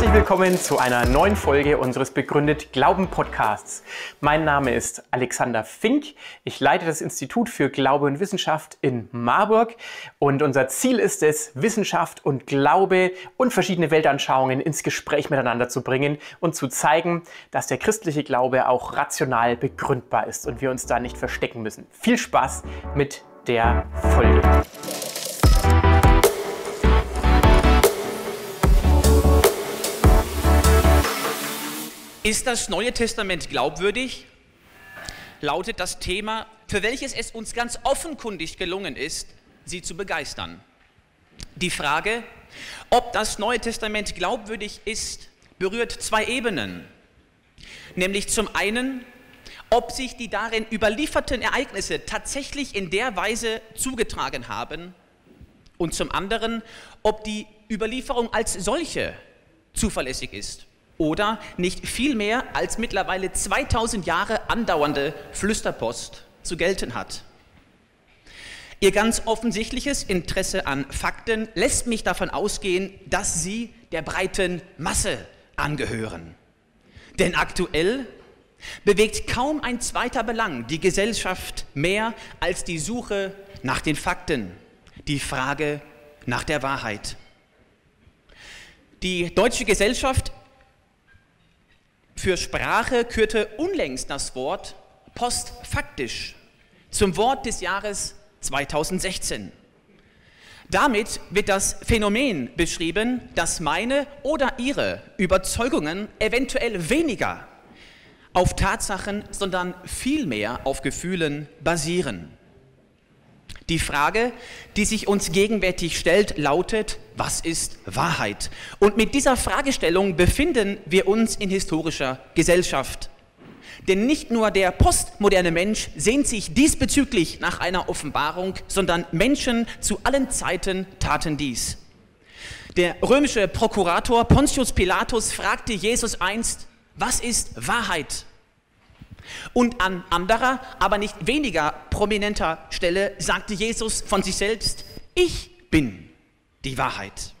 Herzlich willkommen zu einer neuen Folge unseres Begründet Glauben Podcasts. Mein Name ist Alexander Fink. Ich leite das Institut für Glaube und Wissenschaft in Marburg und unser Ziel ist es, Wissenschaft und Glaube und verschiedene Weltanschauungen ins Gespräch miteinander zu bringen und zu zeigen, dass der christliche Glaube auch rational begründbar ist und wir uns da nicht verstecken müssen. Viel Spaß mit der Folge. Ist das Neue Testament glaubwürdig? Lautet das Thema, für welches es uns ganz offenkundig gelungen ist, sie zu begeistern. Die Frage, ob das Neue Testament glaubwürdig ist, berührt zwei Ebenen. Nämlich zum einen, ob sich die darin überlieferten Ereignisse tatsächlich in der Weise zugetragen haben und zum anderen, ob die Überlieferung als solche zuverlässig ist. Oder nicht viel mehr als mittlerweile 2000 Jahre andauernde Flüsterpost zu gelten hat. Ihr ganz offensichtliches Interesse an Fakten lässt mich davon ausgehen, dass sie der breiten Masse angehören. Denn aktuell bewegt kaum ein zweiter Belang die Gesellschaft mehr als die Suche nach den Fakten, die Frage nach der Wahrheit. Die deutsche Gesellschaft für Sprache kürte unlängst das Wort postfaktisch zum Wort des Jahres 2016. Damit wird das Phänomen beschrieben, dass meine oder Ihre Überzeugungen eventuell weniger auf Tatsachen, sondern vielmehr auf Gefühlen basieren. Die Frage, die sich uns gegenwärtig stellt, lautet, was ist Wahrheit? Und mit dieser Fragestellung befinden wir uns in historischer Gesellschaft. Denn nicht nur der postmoderne Mensch sehnt sich diesbezüglich nach einer Offenbarung, sondern Menschen zu allen Zeiten taten dies. Der römische Prokurator Pontius Pilatus fragte Jesus einst, was ist Wahrheit? Und an anderer, aber nicht weniger prominenter Stelle sagte Jesus von sich selbst, ich bin die Wahrheit.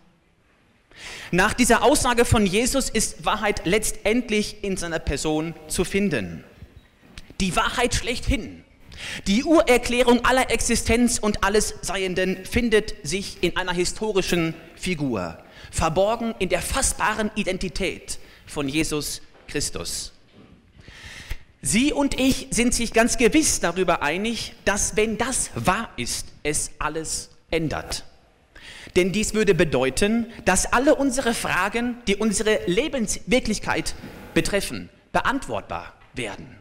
Nach dieser Aussage von Jesus ist Wahrheit letztendlich in seiner Person zu finden. Die Wahrheit schlechthin, die Urerklärung aller Existenz und alles Seienden findet sich in einer historischen Figur, verborgen in der fassbaren Identität von Jesus Christus. Sie und ich sind sich ganz gewiss darüber einig, dass, wenn das wahr ist, es alles ändert. Denn dies würde bedeuten, dass alle unsere Fragen, die unsere Lebenswirklichkeit betreffen, beantwortbar werden.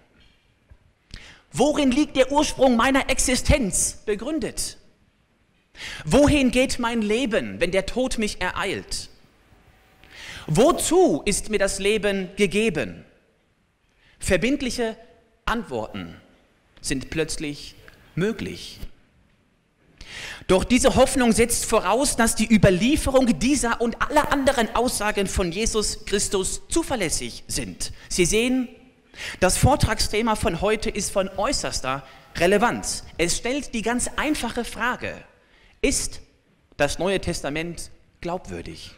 Worin liegt der Ursprung meiner Existenz begründet? Wohin geht mein Leben, wenn der Tod mich ereilt? Wozu ist mir das Leben gegeben? Verbindliche Antworten sind plötzlich möglich. Doch diese Hoffnung setzt voraus, dass die Überlieferung dieser und aller anderen Aussagen von Jesus Christus zuverlässig sind. Sie sehen, das Vortragsthema von heute ist von äußerster Relevanz. Es stellt die ganz einfache Frage, ist das Neue Testament glaubwürdig?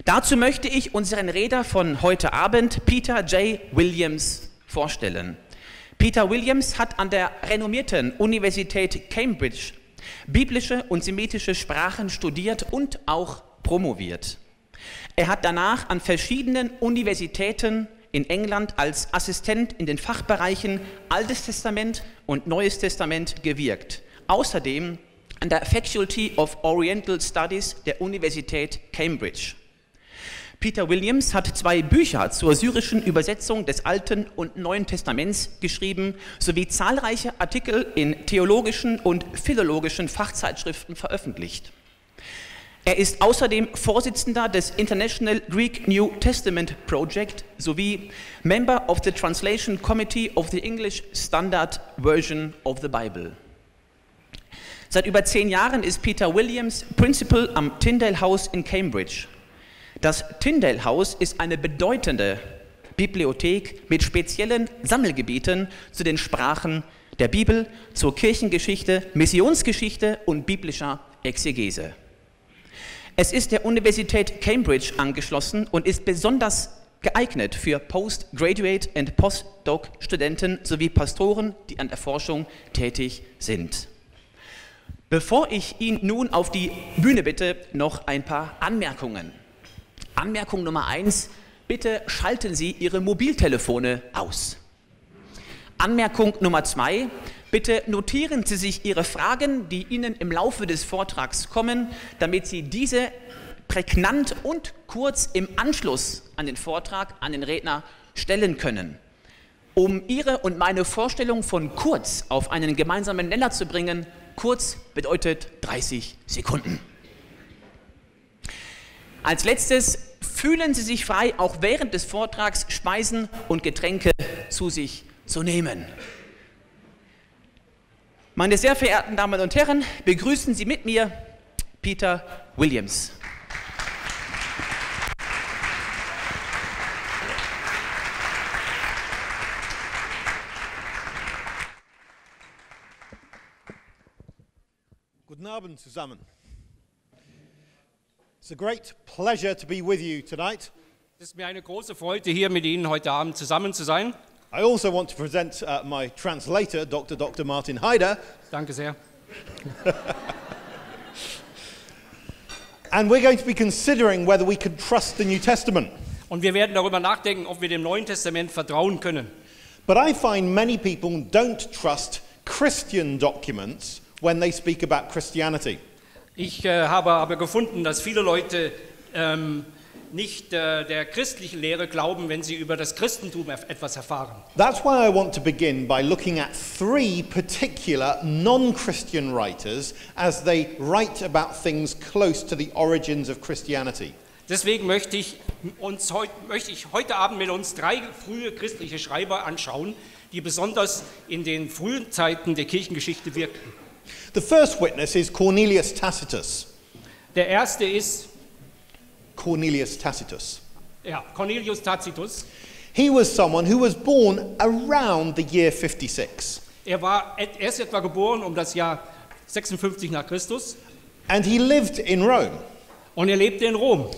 Dazu möchte ich unseren Redner von heute Abend, Peter J. Williams, vorstellen. Peter Williams hat an der renommierten Universität Cambridge biblische und semitische Sprachen studiert und auch promoviert. Er hat danach an verschiedenen Universitäten in England als Assistent in den Fachbereichen Altes Testament und Neues Testament gewirkt. Außerdem an der Faculty of Oriental Studies der Universität Cambridge. Peter Williams hat 2 Bücher zur syrischen Übersetzung des Alten und Neuen Testaments geschrieben, sowie zahlreiche Artikel in theologischen und philologischen Fachzeitschriften veröffentlicht. Er ist außerdem Vorsitzender des International Greek New Testament Project sowie Member of the Translation Committee of the English Standard Version of the Bible. Seit über 10 Jahren ist Peter Williams Principal am Tyndale House in Cambridge. Das Tyndale House ist eine bedeutende Bibliothek mit speziellen Sammelgebieten zu den Sprachen der Bibel, zur Kirchengeschichte, Missionsgeschichte und biblischer Exegese. Es ist der Universität Cambridge angeschlossen und ist besonders geeignet für Postgraduate- und Postdoc-Studenten sowie Pastoren, die an der Forschung tätig sind. Bevor ich ihn nun auf die Bühne bitte, noch ein paar Anmerkungen. Anmerkung Nummer 1, bitte schalten Sie Ihre Mobiltelefone aus. Anmerkung Nummer 2, bitte notieren Sie sich Ihre Fragen, die Ihnen im Laufe des Vortrags kommen, damit Sie diese prägnant und kurz im Anschluss an den Vortrag an den Redner stellen können. Um Ihre und meine Vorstellung von kurz auf einen gemeinsamen Nenner zu bringen, kurz bedeutet 30 Sekunden. Als letztes, fühlen Sie sich frei, auch während des Vortrags Speisen und Getränke zu sich zu nehmen. Meine sehr verehrten Damen und Herren, begrüßen Sie mit mir Peter Williams. Guten Abend zusammen. It's a great pleasure to be with you tonight. Es ist mir eine große Freude, hier mit Ihnen heute Abend zusammen zu sein. I also want to present my translator, Dr. Martin Haider. Danke sehr. And we're going to be considering whether we can trust the New Testament. Und wir werden darüber nachdenken, ob wir dem Neuen Testament vertrauen können. But I find many people don't trust Christian documents when they speak about Christianity. Ich habe aber gefunden, dass viele Leute nicht der christlichen Lehre glauben, wenn sie über das Christentum etwas erfahren. That's why I want to begin by looking at 3 particular non-Christian writers as they write about things close to the origins of Christianity. Deswegen möchte ich heute Abend mit uns 3 frühe christliche Schreiber anschauen, die besonders in den frühen Zeiten der Kirchengeschichte wirkten. The first witness is Cornelius Tacitus. Der erste ist Cornelius Tacitus. Cornelius Tacitus. He was someone who was born around the year 56. Er ist etwa geboren um das Jahr 56 nach Christus. And he lived in Rome. Und er lebte in Rom.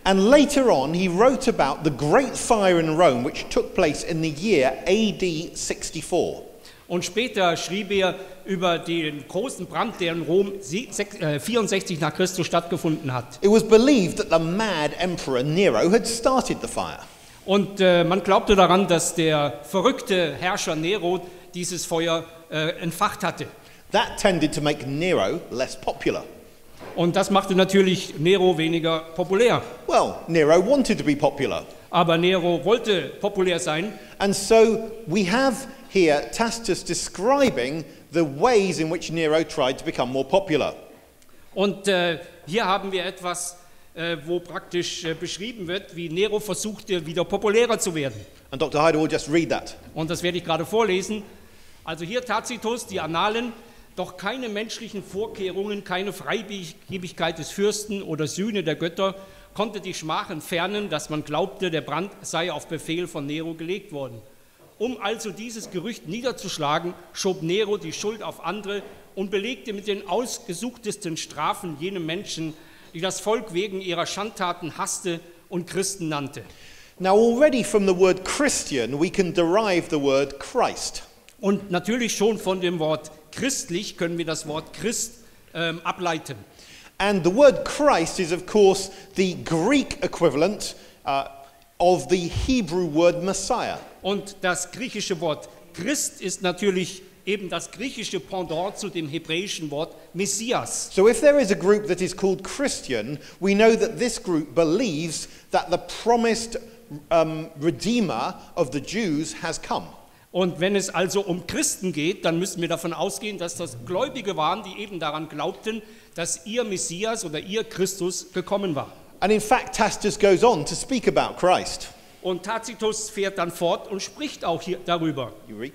And later on he wrote about the great fire in Rome which took place in the year AD 64. Und später schrieb er über den großen Brand, der in Rom 64 nach Christus stattgefunden hat. It was believed that the mad emperor Nero had started the fire. Und man glaubte daran, dass der verrückte Herrscher Nero dieses Feuer entfacht hatte. That tended to make Nero less popular. Und das machte natürlich Nero weniger populär. Well, Nero wanted to be popular. Aber Nero wollte populär sein. And so we have here Tacitus describing the ways in which Nero tried to become more popular. Und hier haben wir etwas, wo praktisch beschrieben wird, wie Nero versuchte, wieder populärer zu werden. And Dr. Haider will just read that. Und das werde ich gerade vorlesen. Also hier Tacitus, die Annalen, doch keine menschlichen Vorkehrungen, keine Freigebigkeit des Fürsten oder Sühne der Götter konnte die Schmach entfernen, dass man glaubte, der Brand sei auf Befehl von Nero gelegt worden. Um also dieses Gerücht niederzuschlagen, schob Nero die Schuld auf andere und belegte mit den ausgesuchtesten Strafen jene Menschen, die das Volk wegen ihrer Schandtaten hasste und Christen nannte. Now already from the word Christian we can derive the word Christ. Und natürlich schon von dem Wort christlich können wir das Wort Christ ableiten. And the word Christ is of course the Greek equivalent of the Hebrew word Messiah. Und das griechische Wort Christ ist natürlich eben das griechische Pendant zu dem hebräischen Wort Messias. So if there is a group that is called Christian, we know that this group believes that the promised Redeemer of the Jews has come. Und wenn es also um Christen geht, dann müssen wir davon ausgehen, dass das Gläubige waren, die eben daran glaubten, dass ihr Messias oder ihr Christus gekommen war. And in fact, Tacitus goes on to speak about Christ. Und Tacitus fährt dann fort und spricht auch hier darüber. You read?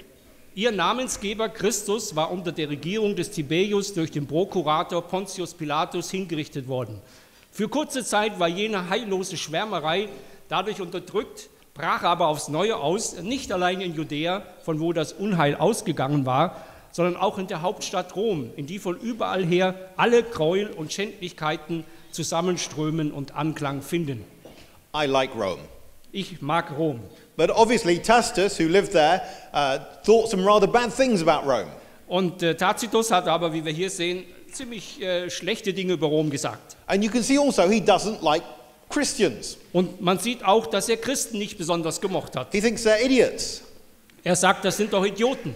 Ihr Namensgeber Christus war unter der Regierung des Tiberius durch den Prokurator Pontius Pilatus hingerichtet worden. Für kurze Zeit war jene heillose Schwärmerei dadurch unterdrückt, brach aber aufs Neue aus, nicht allein in Judäa, von wo das Unheil ausgegangen war, sondern auch in der Hauptstadt Rom, in die von überall her alle Gräuel und Schändlichkeiten zusammenströmen und Anklang finden. I like Rome. Ich mag Rom. But obviously Tacitus, who lived there, thought some rather bad things about Rome. Und Tacitus hat aber, wie wir hier sehen, ziemlich schlechte Dinge über Rom gesagt. And you can see also he doesn't like Christians. Und man sieht auch, dass er Christen nicht besonders gemocht hat. He thinks they're idiots. Er sagt, das sind doch Idioten.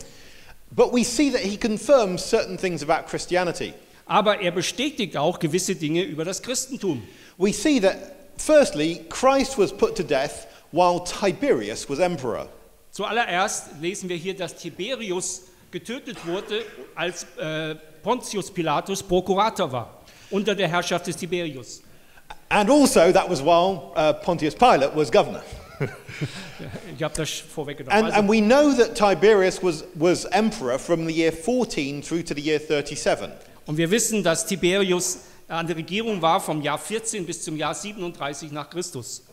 But we see that he confirms certain things about Christianity. Aber er bestätigt auch gewisse Dinge über das Christentum. We see that, firstly, Christ was put to death while Tiberius was emperor. Zuallererst lesen wir hier, dass Tiberius getötet wurde, als Pontius Pilatus Prokurator war, unter der Herrschaft des Tiberius. And also that was while Pontius Pilate was governor. Ich habe das vorweggenommen. And we know that Tiberius was emperor from the year 14 through to the year 37. Und wir wissen, dass Tiberius an der Regierung war vom Jahr 14 bis zum Jahr 37 nach Christus.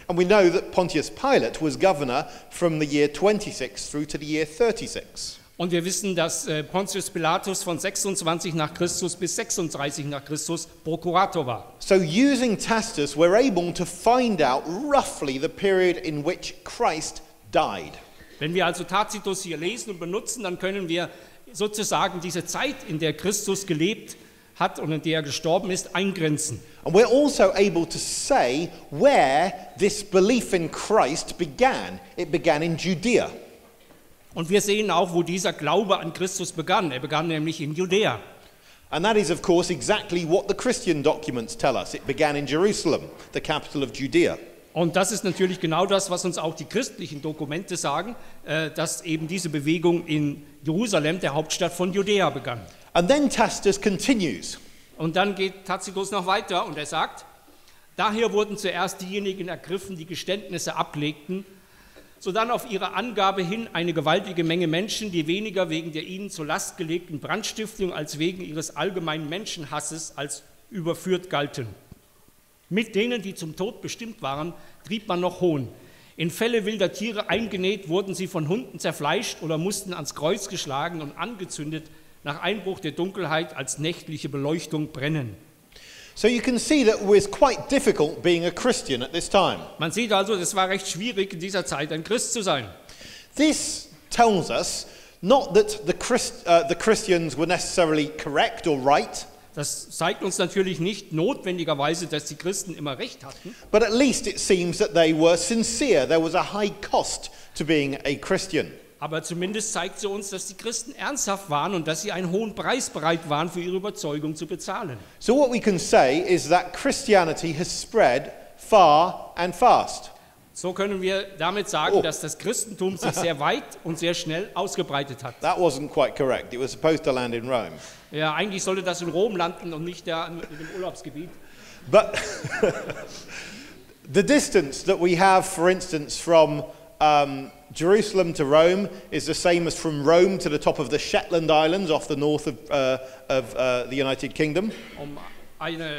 And we know that Pontius Pilate was governor from the year 26 through to the year 36. Und wir wissen, dass Pontius Pilatus von 26 nach Christus bis 36 nach Christus Prokurator war. So using Tacitus, we're able to find out roughly the period in which Christ died. Wenn wir also Tacitus hier lesen und benutzen, dann können wir sozusagen diese Zeit, in der Christus gelebt hat und in der er gestorben ist, eingrenzen. And we're also able to say where this belief in Christ began. It began in Judea. Und wir sehen auch, wo dieser Glaube an Christus begann. Er begann nämlich in Judäa. And that is, of course, exactly what the Christian documents tell us. It began in Jerusalem, the capital of Judea. Und das ist natürlich genau das, was uns auch die christlichen Dokumente sagen, dass eben diese Bewegung in Jerusalem, der Hauptstadt von Judäa, begann. And then Tacitus continues. Und dann geht Tacitus noch weiter und er sagt, daher wurden zuerst diejenigen ergriffen, die Geständnisse ablegten, sodann auf ihre Angabe hin eine gewaltige Menge Menschen, die weniger wegen der ihnen zur Last gelegten Brandstiftung als wegen ihres allgemeinen Menschenhasses als überführt galten. Mit denen, die zum Tod bestimmt waren, trieb man noch Hohn. In Fälle wilder Tiere eingenäht, wurden sie von Hunden zerfleischt oder mussten ans Kreuz geschlagen und angezündet, nach Einbruch der Dunkelheit als nächtliche Beleuchtung brennen. So you can see that it was quite difficult being a Christian at this time. Man sieht also, es war recht schwierig, in dieser Zeit ein Christ zu sein. This tells us not that the Christians were necessarily correct or right, Das zeigt uns natürlich nicht notwendigerweise, dass die Christen immer recht hatten, but at least it seems that they were sincere. There was a high cost to being a Christian. aber zumindest zeigt sie uns, dass die Christen ernsthaft waren und dass sie einen hohen Preis bereit waren, für ihre Überzeugung zu bezahlen. So what we can say is that Christianity has spread far and fast. So können wir damit sagen, dass das Christentum sich sehr weit und sehr schnell ausgebreitet hat. That wasn't quite correct. It was supposed to land in Rome. Ja, eigentlich sollte das in Rom landen und nicht in dem Urlaubsgebiet. But the distance that we have, for instance, from Jerusalem to Rome is the same as from Rome to the top of the Shetland Islands off the north of the United Kingdom. Um einen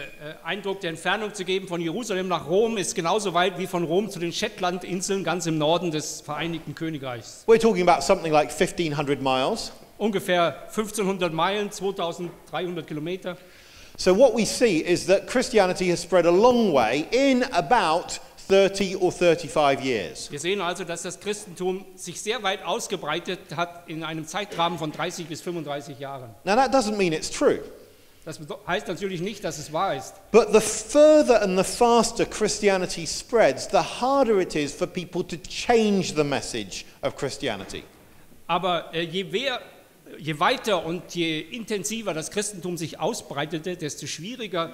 Eindruck der Entfernung zu geben, von Jerusalem nach Rom ist genauso weit wie von Rom zu den Shetlandinseln ganz im Norden des Vereinigten Königreichs. We're talking about something like 1,500 miles. Ungefähr 1500 Meilen, 2300 Kilometer. So what we see is that Christianity has spread a long way in about 30 or 35 years. Wir sehen also, dass das Christentum sich sehr weit ausgebreitet hat in einem Zeitrahmen von 30 bis 35 Jahren. Now that doesn't mean it's true. Das heißt natürlich nicht, dass es wahr ist. But the further and the faster Christianity spreads, the harder it is for people to change the message of Christianity. Aber je weiter und je intensiver das Christentum sich ausbreitete, desto schwieriger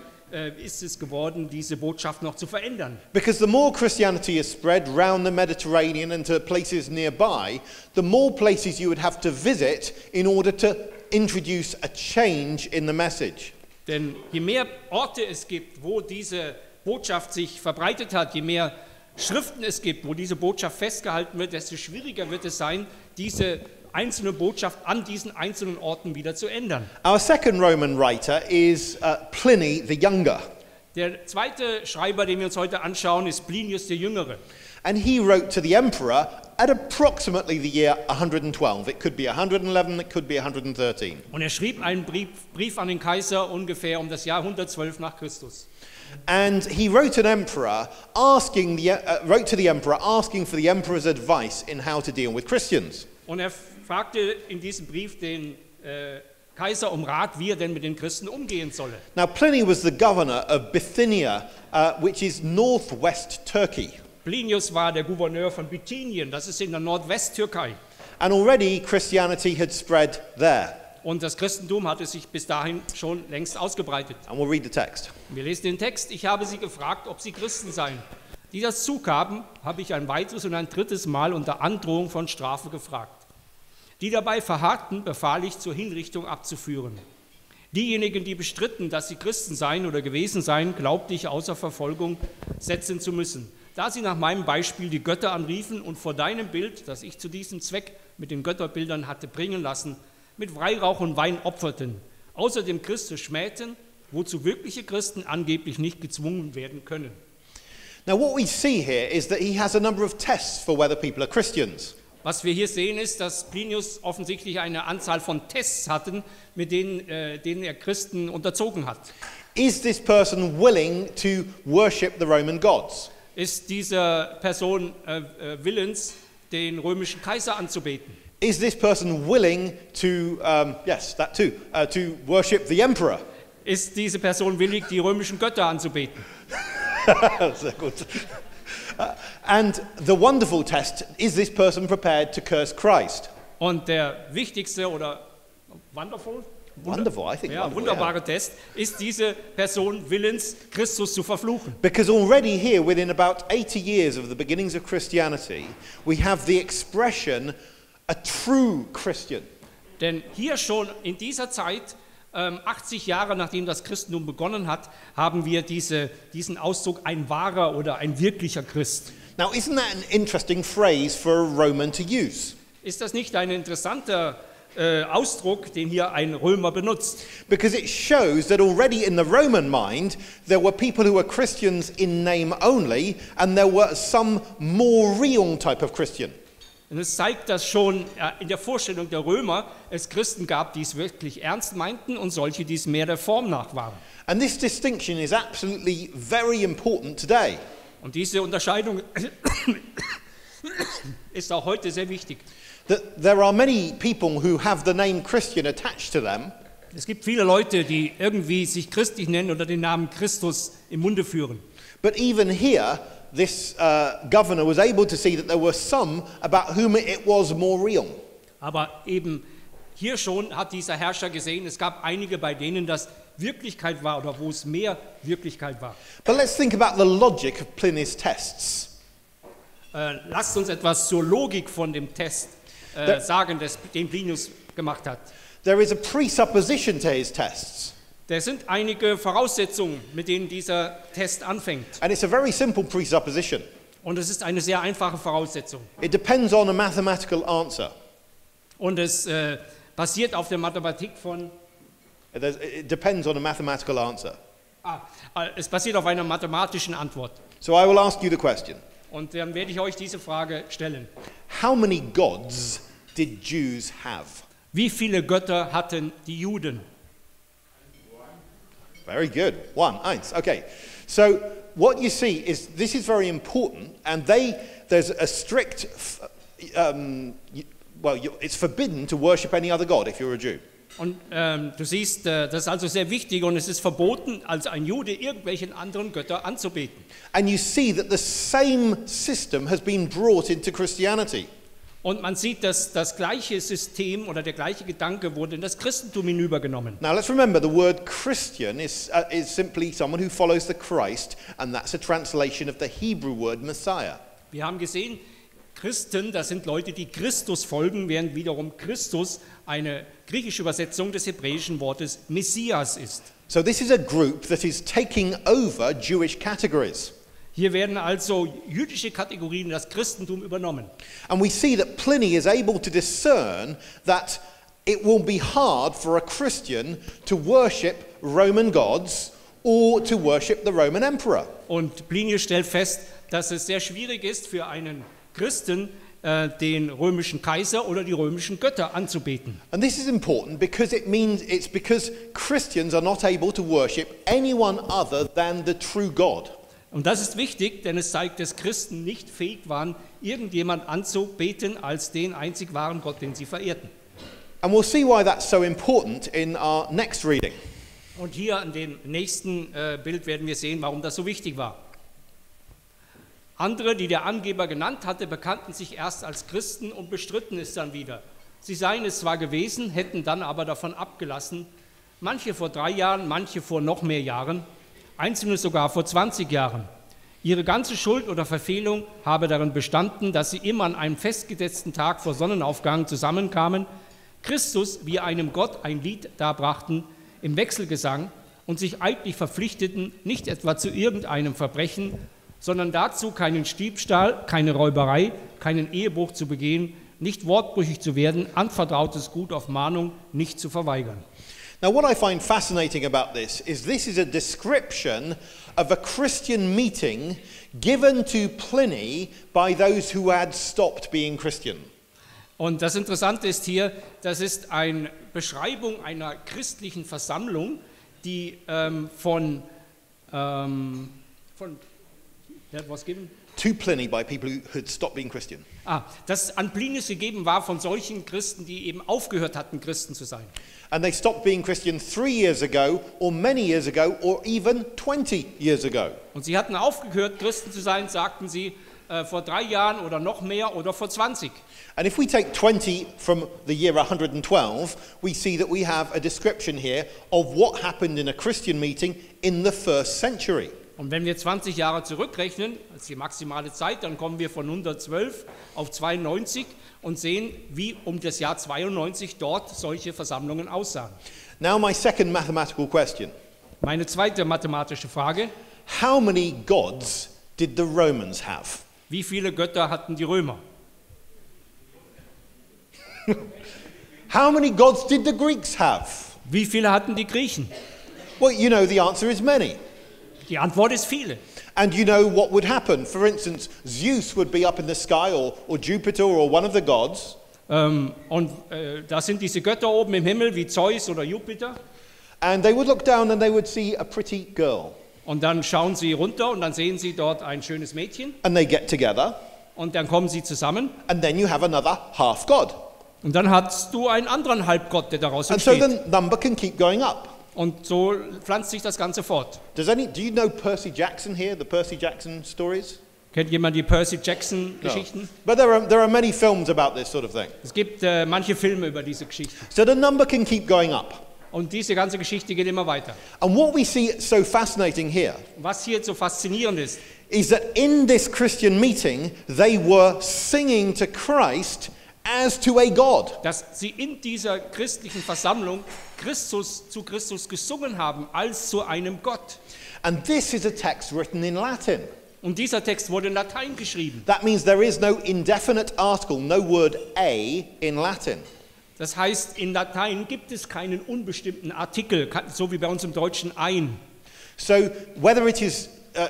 ist es geworden, diese Botschaft noch zu verändern. Because the more Christianity is spread round the Mediterranean and to places nearby, the more places you would have to visit in order to introduce a change in the message. Denn je mehr Orte es gibt, wo diese Botschaft sich verbreitet hat, je mehr Schriften es gibt, wo diese Botschaft festgehalten wird, desto schwieriger wird es sein, diese einzelne Botschaft an diesen einzelnen Orten wieder zu ändern. Our second Roman writer is Pliny the Younger. Der zweite Schreiber, den wir uns heute anschauen, ist Plinius der Jüngere. And he wrote to the emperor at approximately the year 112. It could be 111, it could be 113. Und er schrieb einen Brief an den Kaiser ungefähr um das Jahr 112 nach Christus. And he wrote to the emperor asking for the emperor's advice in how to deal with Christians. Und er fragte in diesem Brief den Kaiser um Rat, wie er denn mit den Christen umgehen solle. Now Pliny was the governor of Bithynia, which is northwest Turkey. Plinius war der Gouverneur von Bithynien, das ist in der Nordwesttürkei. And already Christianity had spread there. Und das Christentum hatte sich bis dahin schon längst ausgebreitet. And we'll read the text. Wir lesen den Text. Ich habe sie gefragt, ob sie Christen seien. Die das zugaben, habe ich ein weiteres und ein drittes Mal unter Androhung von Strafe gefragt. Die dabei verharrten, befahl ich, zur Hinrichtung abzuführen. Diejenigen, die bestritten, dass sie Christen seien oder gewesen seien, glaubte ich außer Verfolgung setzen zu müssen. Da sie nach meinem Beispiel die Götter anriefen und vor deinem Bild, das ich zu diesem Zweck mit den Götterbildern hatte bringen lassen, mit Weihrauch und Wein opferten, außerdem Christus schmähten, wozu wirkliche Christen angeblich nicht gezwungen werden können. Now what we see here is that he has a number of tests for whether people are Christians. Was wir hier sehen, ist, dass Plinius offensichtlich eine Anzahl von Tests hatten, mit denen er Christen unterzogen hat. Is this person willing to worship the Roman gods? Ist diese Person willens, den römischen Kaiser anzubeten? Is this person willing to, to worship the emperor? Ist diese Person willig, die römischen Götter anzubeten? Sehr gut. And the wonderful test, is this person prepared to curse Christ? Und der wichtigste oder wunderbare Test, ist diese Person willens, Christus zu verfluchen. Because already here, within about 80 years of the beginnings of Christianity, we have the expression, a true Christian. Denn hier schon in dieser Zeit, 80 Jahre nachdem das Christentum begonnen hat, haben wir diesen Ausdruck ein wahrer oder ein wirklicher Christ. Now, isn't that an interesting phrase for a Roman to use? Ist das nicht ein interessanter Ausdruck, den hier ein Römer benutzt? Because it shows that already in the Roman mind, there were people who were Christians in name only, and there were some more real type of Christian. Und es zeigt, dass schon in der Vorstellung der Römer es Christen gab, die es wirklich ernst meinten und solche, die es mehr der Form nach waren. And this distinction is absolutely very important today. Und diese Unterscheidung ist auch heute sehr wichtig. That there are many people who have the name Christian attached to them. Es gibt viele Leute, die irgendwie sich christlich nennen oder den Namen Christus im Munde führen. But even here, this governor was able to see that there were some about whom it was more real. Aber eben hier schon hat dieser Herrscher gesehen, es gab einige, bei denen das Wirklichkeit war oder wo es mehr Wirklichkeit war. But let's think about the logic of Pliny's tests. Lasst uns etwas zur Logik von dem Test sagen, den Plinius gemacht hat. There is a presupposition to his tests. Da sind einige Voraussetzungen, mit denen dieser Test anfängt. And it's a very simple presupposition. Und es ist eine sehr einfache Voraussetzung. It depends on a mathematical answer. Und es basiert auf der Mathematik von... It depends on a mathematical answer. Es basiert auf einer mathematischen Antwort. So I will ask you the question. Und dann werde ich euch diese Frage stellen. How many gods did Jews have? Wie viele Götter hatten die Juden? Very good. Eins. Okay. So what you see is this is very important, and there's a strict. It's forbidden to worship any other god if you're a Jew. Und du siehst, das ist also sehr wichtig und es ist verboten, als ein Jude irgendwelchen anderen Götter anzubeten. And you see that the same system has been brought into Christianity. Und man sieht, dass das gleiche System oder der gleiche Gedanke wurde in das Christentum hinübergenommen. Now let's remember the word Christian is simply someone who follows the Christ, and that's a translation of the Hebrew word Messiah. Wir haben gesehen, Christen, das sind Leute, die Christus folgen, während wiederum Christus eine griechische Übersetzung des hebräischen Wortes Messias ist. So this is a group that is taking over Jewish categories. Hier werden also jüdische Kategorien in das Christentum übernommen. And we see that Pliny is able to discern that it will be hard for a Christian to worship Roman gods or to worship the Roman emperor. Und Plinius stellt fest, dass es sehr schwierig ist für einen Christen, den römischen Kaiser oder die römischen Götter anzubeten. And this is important because it's because Christians are not able to worship anyone other than the true God. Und das ist wichtig, denn es zeigt, dass Christen nicht fähig waren, irgendjemand anzubeten als den einzig wahren Gott, den sie verehrten. And we'll see why that's so important in our next reading. Und hier an dem nächsten Bild werden wir sehen, warum das so wichtig war. Andere, die der Angeber genannt hatte, bekannten sich erst als Christen und bestritten es dann wieder. Sie seien es zwar gewesen, hätten dann aber davon abgelassen, manche vor 3 Jahren, manche vor noch mehr Jahren, einzelne sogar vor 20 Jahren. Ihre ganze Schuld oder Verfehlung habe darin bestanden, dass sie immer an einem festgesetzten Tag vor Sonnenaufgang zusammenkamen, Christus wie einem Gott ein Lied darbrachten im Wechselgesang und sich eidlich verpflichteten, nicht etwa zu irgendeinem Verbrechen, sondern dazu keinen Diebstahl, keine Räuberei, keinen Ehebruch zu begehen, nicht wortbrüchig zu werden, anvertrautes Gut auf Mahnung nicht zu verweigern. Now, what I find fascinating about this is a description of a Christian meeting given to Pliny by those who had stopped being Christian. Und das Interessante ist hier, das ist eine Beschreibung einer christlichen Versammlung, die was given? To Pliny by people who had stopped being Christian. Das an Plinius gegeben war von solchen Christen, die eben aufgehört hatten, Christen zu sein. And they stopped being Christian 3 years ago, or many years ago, or even 20 years ago. Und sie hatten aufgehört, Christen zu sein, sagten sie, vor 3 Jahren oder noch mehr oder vor 20. And if we take 20 from the year 112, we see that we have a description here of what happened in a Christian meeting in the first century. Und wenn wir 20 Jahre zurückrechnen, das ist die maximale Zeit, dann kommen wir von 112 auf 92 und sehen, wie um das Jahr 92 dort solche Versammlungen aussahen. Now my second mathematical question. Meine zweite mathematische Frage: How many gods did the Romans have? Wie viele Götter hatten die Römer? How many gods did the Greeks have? Wie viele hatten die Griechen? Well, you know the answer is many. Die Antwort ist viele. And you know what would happen. For instance, Zeus would be up in the sky, or Jupiter, or one of the gods. Da sind diese Götter oben im Himmel wie Zeus oder Jupiter. And they would look down and they would see a pretty girl. Und dann schauen sie runter und dann sehen sie dort ein schönes Mädchen. And they get together. Und dann kommen sie zusammen. And then you have another half god. Und dann hast du einen anderen Halbgott, der daraus And so entsteht. the number can keep going up. Und so pflanzt sich das Ganze fort. Do you know Percy Jackson here? The Percy Jackson stories? Kennt jemand die Percy Jackson Geschichten? No. But there are many films about this sort of thing. Es gibt manche Filme über diese Geschichte. So the number can keep going up. Und diese ganze Geschichte geht immer weiter. And what we see so fascinating here Was hier so faszinierend ist, is that in this Christian meeting they were singing to Christ as to a God. dass sie in dieser christlichen Versammlung zu Christus gesungen haben als zu einem Gott. And this is a text written in Latin. Und dieser Text wurde in Latein geschrieben. That means there is no indefinite article, no word a in Latin. Das heißt, in Latein gibt es keinen unbestimmten Artikel, so wie bei uns im Deutschen ein. So whether it is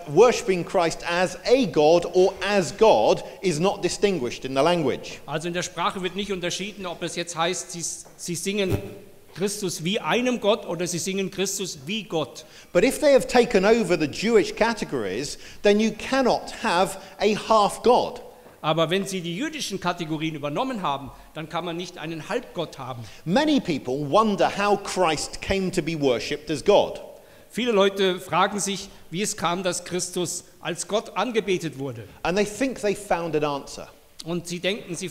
worshipping Christ as a God or as God is not distinguished in the language. Also in der Sprache wird nicht unterschieden, ob es jetzt heißt, sie singen Christus wie einem Gott oder sie singen Christus wie Gott. But if they have taken over the Jewish categories, then you cannot have a half God. Aber wenn sie die jüdischen Kategorien übernommen haben, dann kann man nicht einen Halbgott haben. Many people wonder how Christ came to be worshipped as God. Viele Leute fragen sich, wie es kam, dass Christus als Gott angebetet wurde. And they think they found an answer. Und sie denken, sie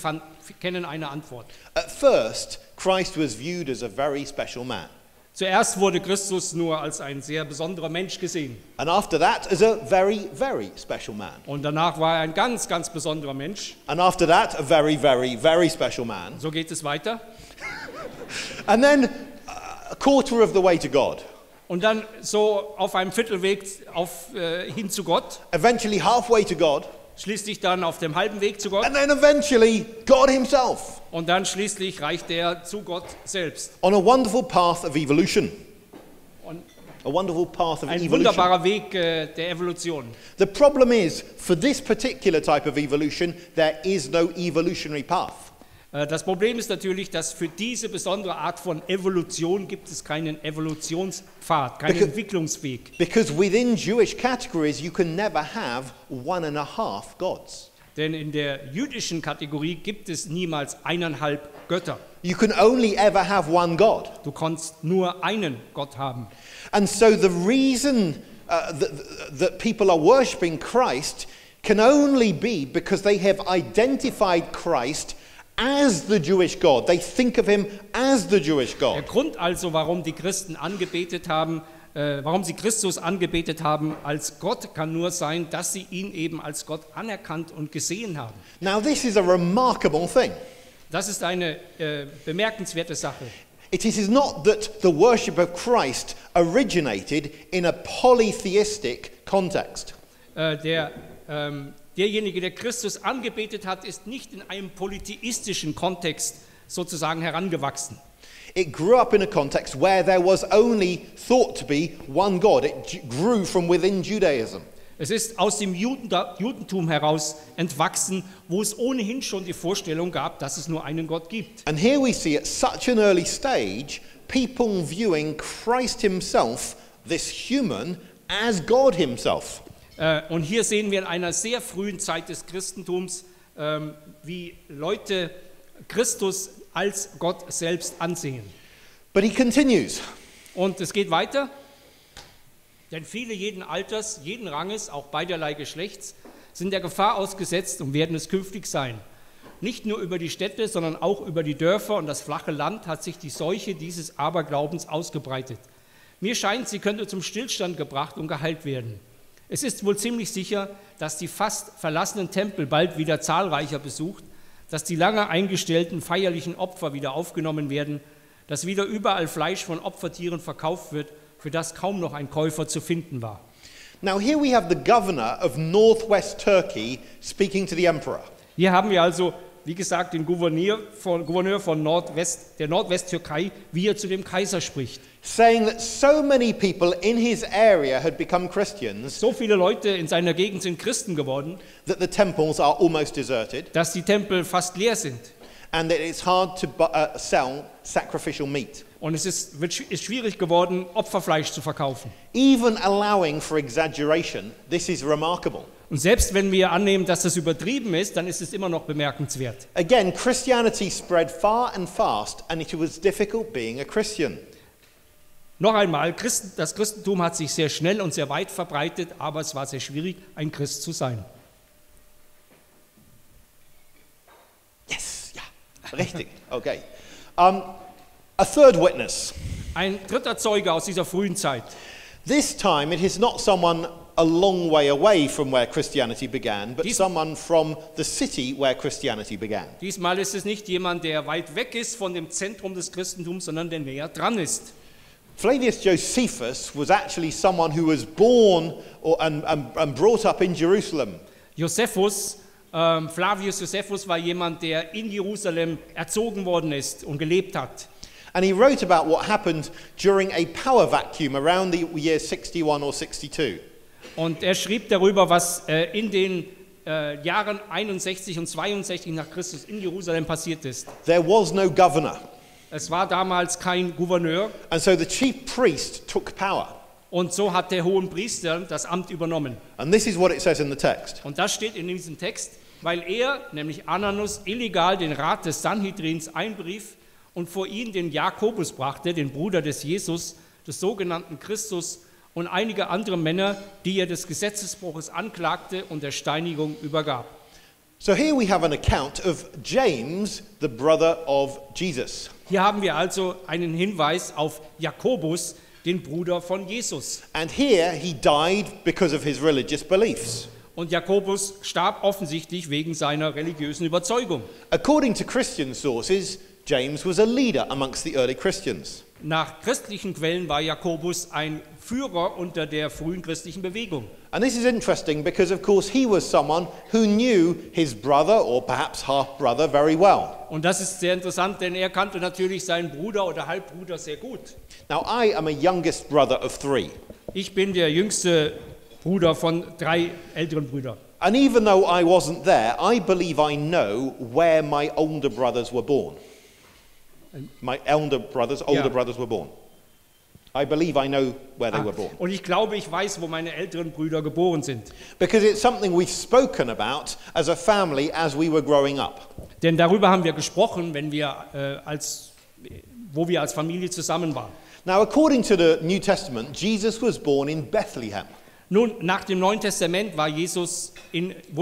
kennen eine Antwort. At first, Christ was viewed as a very special man. Zuerst wurde Christus nur als ein sehr besonderer Mensch gesehen. And after that, as a very, very special man. Und danach war er ein ganz, ganz besonderer Mensch. And after that, a very, very, very special man. So geht es weiter. And then a quarter of the way to God. Und dann so auf einem Viertelweg hin zu Gott. Eventually halfway to God. Schließlich dann auf dem halben Weg zu Gott. And then eventually God himself. Und dann schließlich reicht er zu Gott selbst. On a wonderful path of evolution. Und A wonderful path of Ein evolution. wunderbarer Weg der Evolution. The problem is, for this particular type of evolution, there is no evolutionary path. Das Problem ist natürlich, dass für diese besondere Art von Evolution gibt es keinen Evolutionspfad, keinen Entwicklungsweg. Because within Jewish categories, you can never have 1.5 gods. Denn in der jüdischen Kategorie gibt es niemals 1,5 Götter. You can only ever have one God. Du kannst nur einen Gott haben. And so the reason that people are worshipping Christ can only be because they have identified Christ as the Jewish God. They think of him as the Jewish Der God. Grund also, warum die Christen angebetet haben, warum sie Christus angebetet haben als Gott, kann nur sein, dass sie ihn eben als Gott anerkannt und gesehen haben. Now this is a remarkable thing. Das ist eine bemerkenswerte Sache. It is not that the worship of Christ originated in a polytheistic context. Derjenige, der Christus angebetet hat, ist nicht in einem polytheistischen Kontext sozusagen herangewachsen. It grew up in a context where there was only thought to be one God. It grew from within Judaism. Es ist aus dem Judentum heraus entwachsen, wo es ohnehin schon die Vorstellung gab, dass es nur einen Gott gibt. And here we see at such an early stage people viewing Christ himself, this human, as God himself. Und hier sehen wir in einer sehr frühen Zeit des Christentums, wie Leute Christus als Gott selbst ansehen. But he continues. Und es geht weiter. Denn viele jeden Alters, jeden Ranges, auch beiderlei Geschlechts, sind der Gefahr ausgesetzt und werden es künftig sein. Nicht nur über die Städte, sondern auch über die Dörfer und das flache Land hat sich die Seuche dieses Aberglaubens ausgebreitet. Mir scheint, sie könnte zum Stillstand gebracht und geheilt werden. Es ist wohl ziemlich sicher, dass die fast verlassenen Tempel bald wieder zahlreicher besucht, dass die lange eingestellten feierlichen Opfer wieder aufgenommen werden, dass wieder überall Fleisch von Opfertieren verkauft wird, für das kaum noch ein Käufer zu finden war. Now here we have the governor of northwest Turkey speaking to the emperor. Hier haben wir also, wie gesagt, den Gouverneur von der Nordwesttürkei, wie er zu dem Kaiser spricht. Saying that so many people in his area had become Christians So viele Leute in seiner Gegend sind Christen geworden, that the temples are almost deserted dass die Tempel fast leer sind. and that it's hard to sell sacrificial meat. Und es ist schwierig geworden, Opferfleisch zu verkaufen. Even allowing for exaggeration, this is remarkable. Und selbst wenn wir annehmen, dass das übertrieben ist, dann ist es immer noch bemerkenswert. Again, Christianity spread far and fast and it was difficult being a Christian. Noch einmal, das Christentum hat sich sehr schnell und sehr weit verbreitet, aber es war sehr schwierig, ein Christ zu sein. Yes, ja, richtig, okay. A third witness. Ein dritter Zeuge aus dieser frühen Zeit. This time it is not someone a long way away from where Christianity began, but someone from the city where Christianity began. Diesmal ist es nicht jemand, der weit weg ist von dem Zentrum des Christentums, sondern der näher dran ist. Flavius Josephus was actually someone who was born and brought up in Jerusalem. Flavius Josephus war jemand, der in Jerusalem erzogen worden ist und gelebt hat. And he wrote about what happened during a power vacuum around the year 61 or 62. Und er schrieb darüber, was in den Jahren 61 und 62 nach Christus in Jerusalem passiert ist. There was no governor. Es war damals kein Gouverneur. And so the chief priest took power. Und so hat der Hohenpriester das Amt übernommen. And this is what it says in the text. Und das steht in diesem Text, weil er, nämlich Ananus, illegal den Rat des Sanhedrins einbrief und vor ihn den Jakobus brachte, den Bruder des Jesus, des sogenannten Christus, und einige andere Männer, die er des Gesetzesbruches anklagte und der Steinigung übergab. So here we have an account of James, the brother of Jesus. Hier haben wir also einen Hinweis auf Jakobus, den Bruder von Jesus. And here he died because of his religious beliefs. Und Jakobus starb offensichtlich wegen seiner religiösen Überzeugung. According to Christian sources, James was a leader amongst the early Christians. nach christlichen Quellen war Jakobus ein Führer unter der frühen christlichen Bewegung. And this is interesting because, of course, he was someone who knew his brother or perhaps half-brother very well. Und das ist sehr interessant, denn er kannte natürlich seinen Bruder oder Halbbruder sehr gut. Now, I am a youngest brother of 3. Ich bin der jüngste Bruder von 3 älteren Brüdern. And even though I wasn't there, I believe I know where my older brothers were born. My older brothers were born. I believe I know where they were born. Und ich glaube, ich weiß, wo meine älteren Brüder geboren sind. Because it's something we've spoken about as a family as we were growing up. Denn darüber haben wir gesprochen, wo wir als Familie zusammen waren. Now, according to the New Testament, Jesus was born in Bethlehem. Nun, nach dem Neuen Testament wurde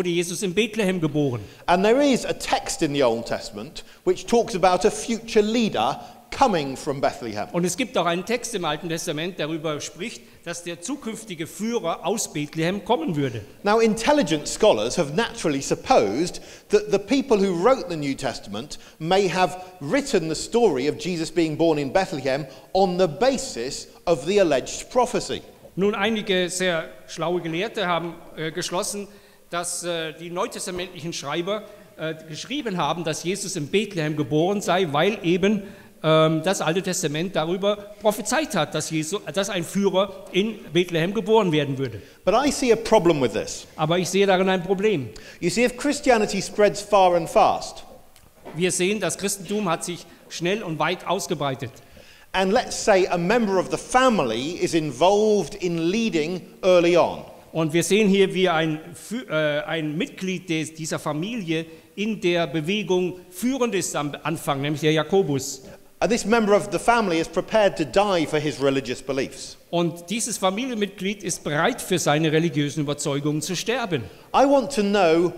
Jesus in Bethlehem geboren. And there is a text in the Old Testament which talks about a future leader coming from Bethlehem. Und es gibt auch einen Text im Alten Testament, der darüber spricht, dass der zukünftige Führer aus Bethlehem kommen würde. Now, intelligent scholars have naturally supposed that the people who wrote the New Testament may have written the story of Jesus being born in Bethlehem on the basis of the alleged prophecy. Nun, einige sehr schlaue Gelehrte haben geschlossen, dass die neutestamentlichen Schreiber geschrieben haben, dass Jesus in Bethlehem geboren sei, weil eben das Alte Testament darüber prophezeit hat, dass ein Führer in Bethlehem geboren werden würde. But I see a problem with this. Aber ich sehe darin ein Problem. You see, if Christianity spreads far and fast, Wir sehen, das Christentum hat sich schnell und weit ausgebreitet. and let's say a member of the family is involved in leading early on, Und wir sehen hier, wie ein Mitglied dieser Familie in der Bewegung führend ist am Anfang, nämlich der Jakobus. this member of the family is prepared to die for his religious beliefs. Und dieses Familienmitglied ist bereit, für seine religiösen Überzeugungen zu sterben. I want to know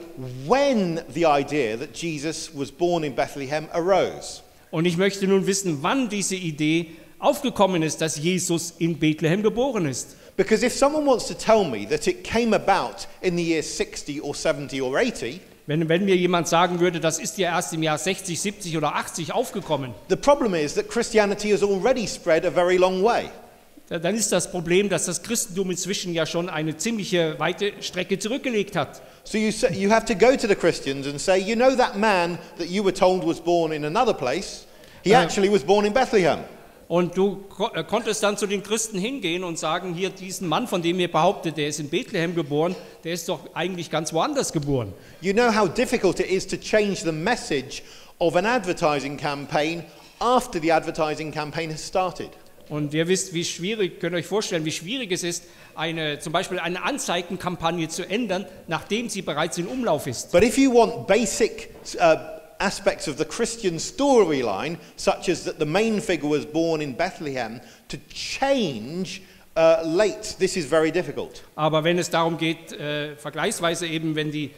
when the idea that Jesus was born in Bethlehem arose. Und ich möchte nun wissen, wann diese Idee aufgekommen ist, dass Jesus in Bethlehem geboren ist. Because if someone wants to tell me that it came about in the years 60 or 70 or 80, Wenn mir jemand sagen würde, das ist ja erst im Jahr 60, 70 oder 80 aufgekommen, the problem is that Christianity has already spread a very long way. dann ist das Problem, dass das Christentum inzwischen ja schon eine ziemliche weite Strecke zurückgelegt hat. So you have to go to the Christians and say, you know that man that you were told was born in another place, he actually was born in Bethlehem. Und du konntest dann zu den Christen hingehen und sagen, hier diesen Mann, von dem ihr behauptet, der ist in Bethlehem geboren, der ist doch eigentlich ganz woanders geboren. You know how difficult it is to change the message of an advertising campaign after the advertising campaign has started. Und ihr wisst, wie schwierig, könnt ihr euch vorstellen, wie schwierig es ist, zum Beispiel eine Anzeigenkampagne zu ändern, nachdem sie bereits in Umlauf ist. But if you want basic aspects of the Christian storyline, such as that the main figure was born in Bethlehem, to change late, this is very difficult. Aber wenn es darum geht, vergleichsweise eben, wenn die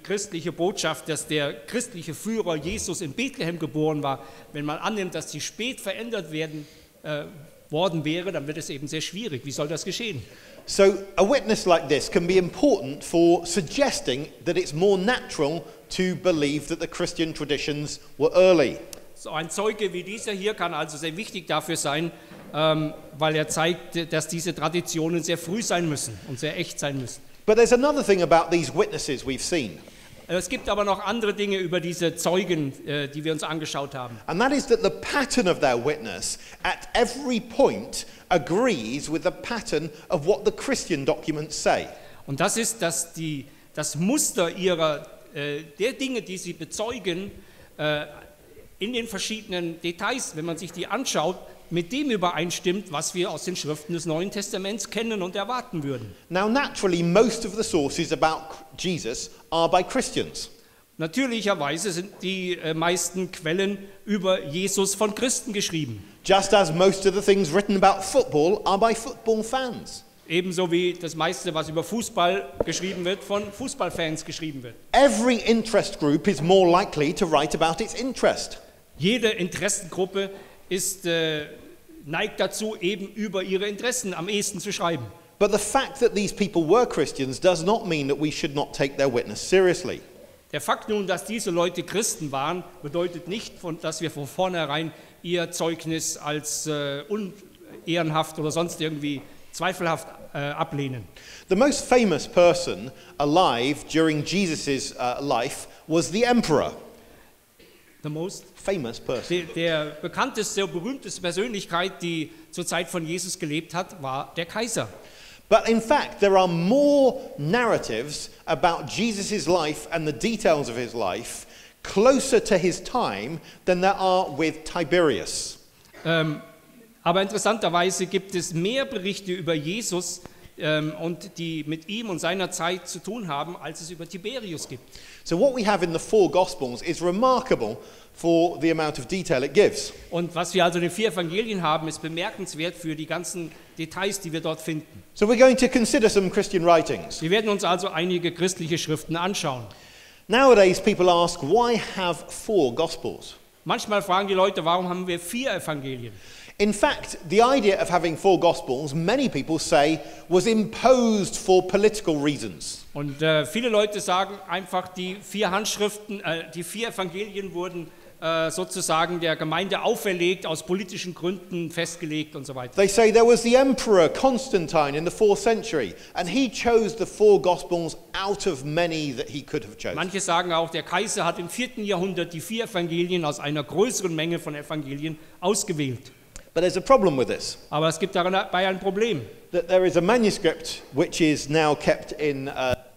christliche Botschaft, dass der christliche Führer Jesus in Bethlehem geboren war, wenn man annimmt, dass sie spät verändert worden wäre, dann wird es eben sehr schwierig. Wie soll das geschehen? So a witness like this can be important for suggesting that it's more natural to believe that the Christian traditions were early. So ein Zeuge wie dieser hier kann also sehr wichtig dafür sein, weil er zeigt, dass diese Traditionen sehr früh sein müssen und sehr echt sein müssen. But there's another thing about these witnesses we've seen. Es gibt aber noch andere Dinge über diese Zeugen, die wir uns angeschaut haben. And that is that the pattern of their witness at every point agrees with the pattern of what the Christian documents say. Und das ist, dass das Muster der Dinge, die sie bezeugen, in den verschiedenen Details, wenn man sich die anschaut, mit dem übereinstimmt, was wir aus den Schriften des Neuen Testaments kennen und erwarten würden. Now, naturally, most of the sources about Jesus are by Christians. Natürlicherweise sind die meisten Quellen über Jesus von Christen geschrieben. Just as most of the things written about football are by football fans. Ebenso wie das meiste, was über Fußball geschrieben wird, von Fußballfans geschrieben wird. Every interest group is more likely to write about its interest. Jede Interessengruppe neigt dazu, eben über ihre Interessen am ehesten zu schreiben. But the fact that these people were Christians does not mean that we should not take their witness seriously. Der Fakt nun, dass diese Leute Christen waren, bedeutet nicht, dass wir von vornherein ihr Zeugnis als unehrenhaft oder sonst irgendwie zweifelhaft ablehnen. The most famous person alive during Jesus' life was the emperor. The most Famous person. der bekannteste, berühmteste Persönlichkeit, die zur Zeit von Jesus gelebt hat, war der Kaiser. But in fact, there are more narratives about Jesus' life and the details of his life closer to his time than there are with Tiberius. Aber interessanterweise gibt es mehr Berichte über Jesus und die mit ihm und seiner Zeit zu tun haben, als es über Tiberius gibt. So what we have in the four Gospels is remarkable for the amount of detail it gives. Und was wir also in den 4 Evangelien haben, ist bemerkenswert für die ganzen Details, die wir dort finden. So we're going to consider some Christian writings. Wir werden uns also einige christliche Schriften anschauen. Nowadays people ask, why have four Gospels? Manchmal fragen die Leute, warum haben wir 4 Evangelien? In fact, the idea of having four Gospels, many people say, was imposed for political reasons. Und viele Leute sagen einfach, die 4 Handschriften, die 4 Evangelien wurden sozusagen der Gemeinde auferlegt, aus politischen Gründen festgelegt und so weiter. They say there was the emperor Constantine in the 4th century, and he chose the four Gospels out of many that he could have chosen. Manche sagen auch, der Kaiser hat im 4. Jahrhundert die 4 Evangelien aus einer größeren Menge von Evangelien ausgewählt. But there's a problem with this. Aber es gibt dabei ein Problem. That there is a manuscript which is now kept in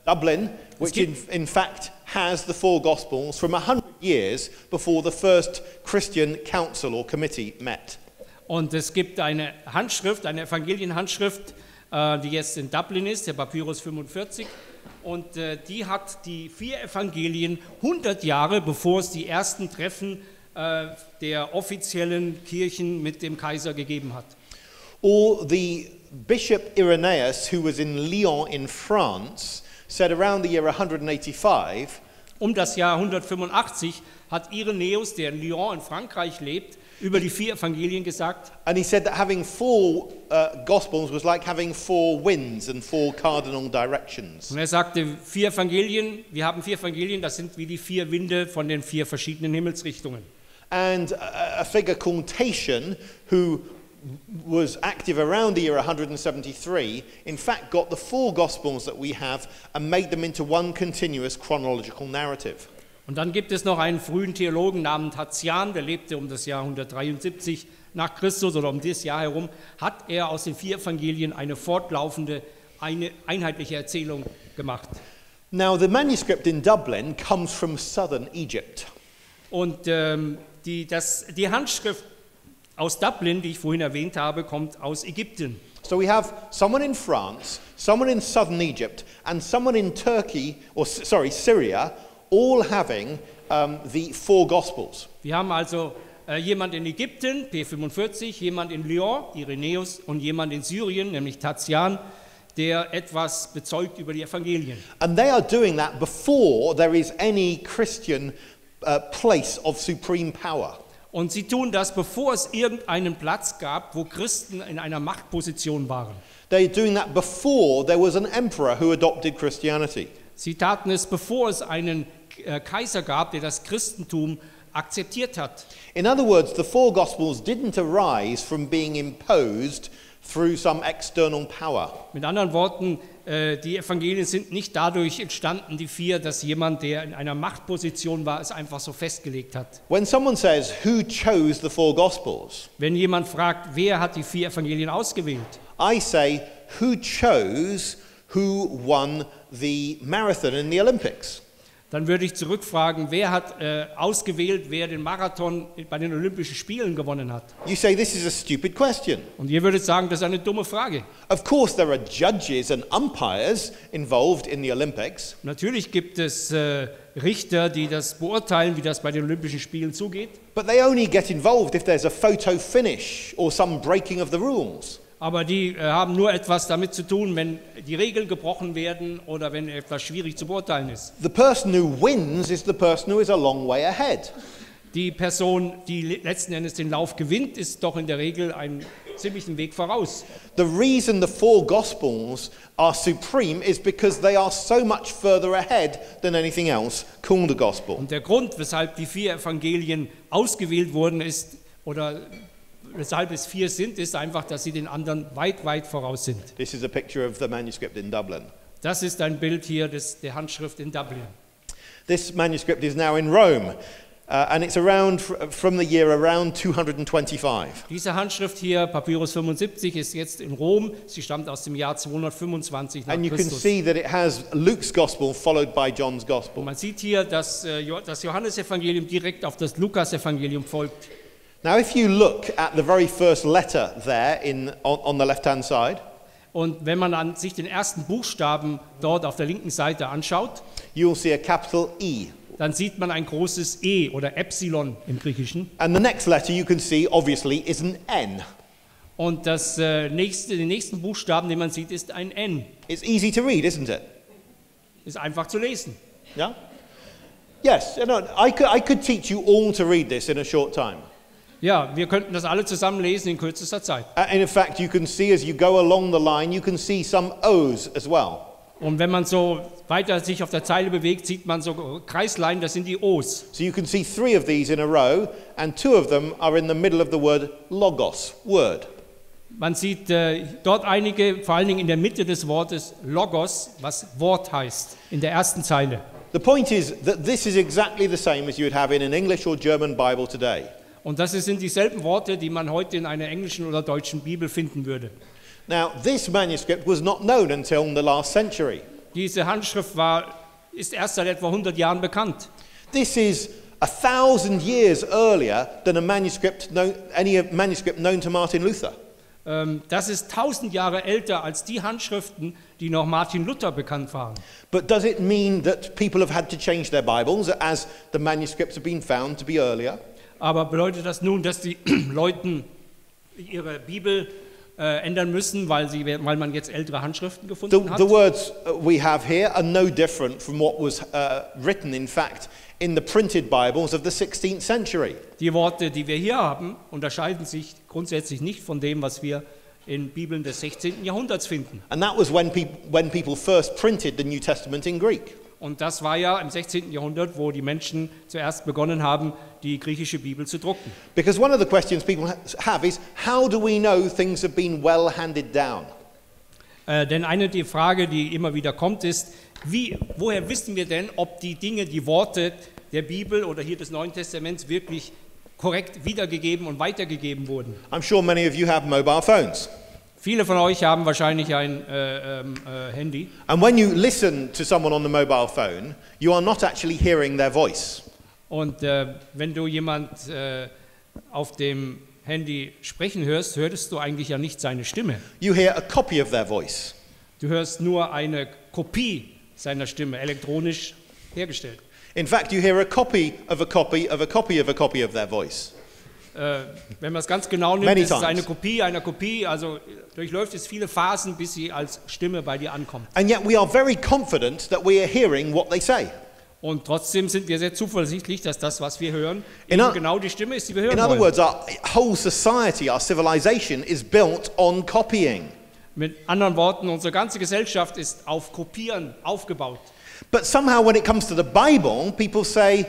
Dublin, which in fact has the four Gospels from 100 years before the first Christian council or committee met. Und es gibt eine Handschrift, eine Evangelienhandschrift, die jetzt in Dublin ist, der Papyrus 45. Und die hat die 4 Evangelien 100 Jahre, bevor es die ersten Treffen der offiziellen Kirchen mit dem Kaiser gegeben hat. Or the Bishop Irenaeus, who was in Lyon in France, said around the year 185, Um das Jahr 185 hat Irenäus, der in Lyon in Frankreich lebt, über die 4 Evangelien gesagt. and he said that having four Gospels was like having four winds and four cardinal directions. Und er sagte, 4 Evangelien, wir haben 4 Evangelien, das sind wie die 4 Winde von den 4 verschiedenen Himmelsrichtungen. And a figure called Tatian, who was active around the year 173, in fact got the four Gospels that we have and made them into one continuous chronological narrative. Und dann gibt es noch einen frühen Theologen namens Tatian, der lebte um das Jahr 173 nach Christus oder um dieses Jahr herum, hat er aus den 4 Evangelien eine fortlaufende, eine einheitliche Erzählung gemacht. Now the manuscript in Dublin comes from southern Egypt. Und die Handschrift aus Dublin, die ich vorhin erwähnt habe, kommt aus Ägypten. So we have someone in France, someone in southern Egypt, and someone in Turkey, or Syria, all having the four Gospels. Wir haben also jemand in Ägypten, P45, jemand in Lyon, Irenäus, und jemand in Syrien, nämlich Tatian, der etwas bezeugt über die Evangelien. And they are doing that before there is any Christian place of supreme power. Und sie tun das, bevor es irgendeinen Platz gab, wo Christen in einer Machtposition waren. They're doing that before there was an emperor who adopted Christianity. Sie taten es, bevor es einen Kaiser gab, der das Christentum akzeptiert hat. In other words, the four Gospels didn't arise from being imposed through some external power. Mit anderen Worten, die Evangelien sind nicht dadurch entstanden, die 4, dass jemand, der in einer Machtposition war, es einfach so festgelegt hat. When someone says, who chose the four Gospels? Wenn jemand fragt, wer hat die 4 Evangelien ausgewählt? I say, who chose who won the marathon in the Olympics? Dann würde ich zurückfragen, wer hat ausgewählt, wer den Marathon bei den Olympischen Spielen gewonnen hat? You say this is a stupid question. Und ihr würdet sagen, das ist eine dumme Frage. Of course there are judges and umpires involved in the Olympics. Natürlich gibt es Richter, die das beurteilen, wie das bei den Olympischen Spielen zugeht. But they only get involved if there's a photo finish or some breaking of the rules. Aber die haben nur etwas damit zu tun, wenn die Regeln gebrochen werden oder wenn etwas schwierig zu beurteilen ist. The person who wins is the person who is a long way ahead. Die Person, die letzten Endes den Lauf gewinnt, ist doch in der Regel einen ziemlichen Weg voraus. The reason the four Gospels are supreme is because they are so much further ahead than anything else called a Gospel. Und der Grund, weshalb die 4 Evangelien ausgewählt wurden, ist, oder weshalb es 4 sind, ist einfach, dass sie den anderen weit, weit voraus sind. This is a picture of the manuscript in Dublin. Das ist ein Bild hier der Handschrift in Dublin. This manuscript is now in Rome, and it's around from the year around 225. Diese Handschrift hier, Papyrus 75, ist jetzt in Rom. Sie stammt aus dem Jahr 225 nach And you can Christus. see that it has Luke's gospel followed by John's gospel. Und man sieht hier, dass das Johannesevangelium direkt auf das Lukasevangelium folgt. Now, if you look at the very first letter there on the left-hand side, Und wenn man sich den ersten Buchstaben dort auf der linken Seite anschaut, you'll see a capital E. dann sieht man ein großes E oder Epsilon im Griechischen. And the next letter you can see, obviously, is an N. Und den nächsten Buchstaben, den man sieht, ist ein N. It's easy to read, isn't it? Ist einfach zu lesen. Yeah? Yes, no, I could teach you all to read this in a short time. Ja, wir könnten das alle zusammen lesen in kürzester Zeit. And in fact, you can see as you go along the line, you can see some O's as well. Und wenn man so weiter sich auf der Zeile bewegt, sieht man so Kreislein, das sind die O's. So you can see 3 of these in a row, and 2 of them are in the middle of the word logos, word. Man sieht dort einige, vor allen Dingen in der Mitte des Wortes Logos, was Wort heißt, in der ersten Zeile. The point is that this is exactly the same as you would have in an English or German Bible today. Und das sind dieselben Worte, die man heute in einer englischen oder deutschen Bibel finden würde. Now, this manuscript was not known until the last century. Diese Handschrift ist erst seit etwa 100 Jahren bekannt. This is 1,000 years earlier than any manuscript known to Martin Luther. Das ist 1000 Jahre älter als die Handschriften, die noch Martin Luther bekannt waren. But does it mean that people have had to change their Bibles as the manuscripts have been found to be earlier? Aber bedeutet das nun, dass die Leute ihre Bibel ändern müssen, weil man jetzt ältere Handschriften gefunden hat? The words we have here are no different from what was written, in fact, in the printed Bibles of the 16th century. Die Worte, die wir hier haben, unterscheiden sich grundsätzlich nicht von dem, was wir in Bibeln des 16. Jahrhunderts finden. And that was when people first printed the New Testament in Greek. Und das war ja im 16. Jahrhundert, wo die Menschen zuerst begonnen haben, die griechische Bibel zu drucken. Because one of the questions people have is, how do we know things have been well handed down? Denn die Frage, die immer wieder kommt, ist, woher wissen wir denn, ob die Worte der Bibel oder hier des Neuen Testaments wirklich korrekt wiedergegeben und weitergegeben wurden? I'm sure many of you have mobile phones. Viele von euch haben wahrscheinlich ein Handy. And when you listen to someone on the mobile phone, you are not actually hearing their voice. Und wenn du jemand auf dem Handy sprechen hörst, hörst du eigentlich ja nicht seine Stimme. You hear a copy of their voice. Du hörst nur eine Kopie seiner Stimme, elektronisch hergestellt. In fact, you hear a copy of a copy of a copy of a copy of their voice. Wenn man es ganz genau nimmt, Many ist es times. eine Kopie einer Kopie, also durchläuft es viele Phasen, bis sie als Stimme bei dir ankommt. And yet we are very confident that we are hearing what they say. Und trotzdem sind wir sehr zuversichtlich, dass das, was wir hören, In eben o- genau die Stimme ist, die wir hören In other wollen. words, our whole society, our civilization is built on copying. Mit anderen Worten, unsere ganze Gesellschaft ist auf Kopieren aufgebaut. But somehow when it comes to the Bible, people say,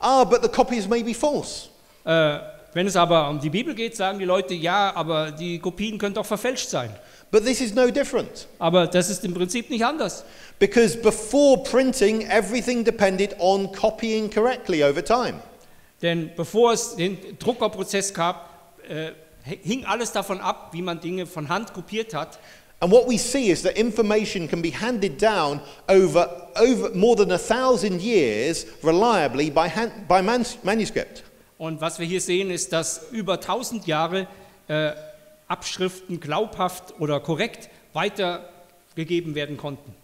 but the copies may be false. Wenn es aber um die Bibel geht, sagen die Leute, ja, aber die Kopien können doch verfälscht sein. But this is no different. Aber das ist im Prinzip nicht anders. Because before printing, everything depended on copying correctly over time. Denn bevor es den Druckerprozess gab, hing alles davon ab, wie man Dinge von Hand kopiert hat. And what we see is that information can be handed down over more than 1,000 years reliably by manuscript. Und was wir hier sehen, ist, dass über 1000 Jahre Abschriften glaubhaft oder korrekt weitergegeben werden konnten.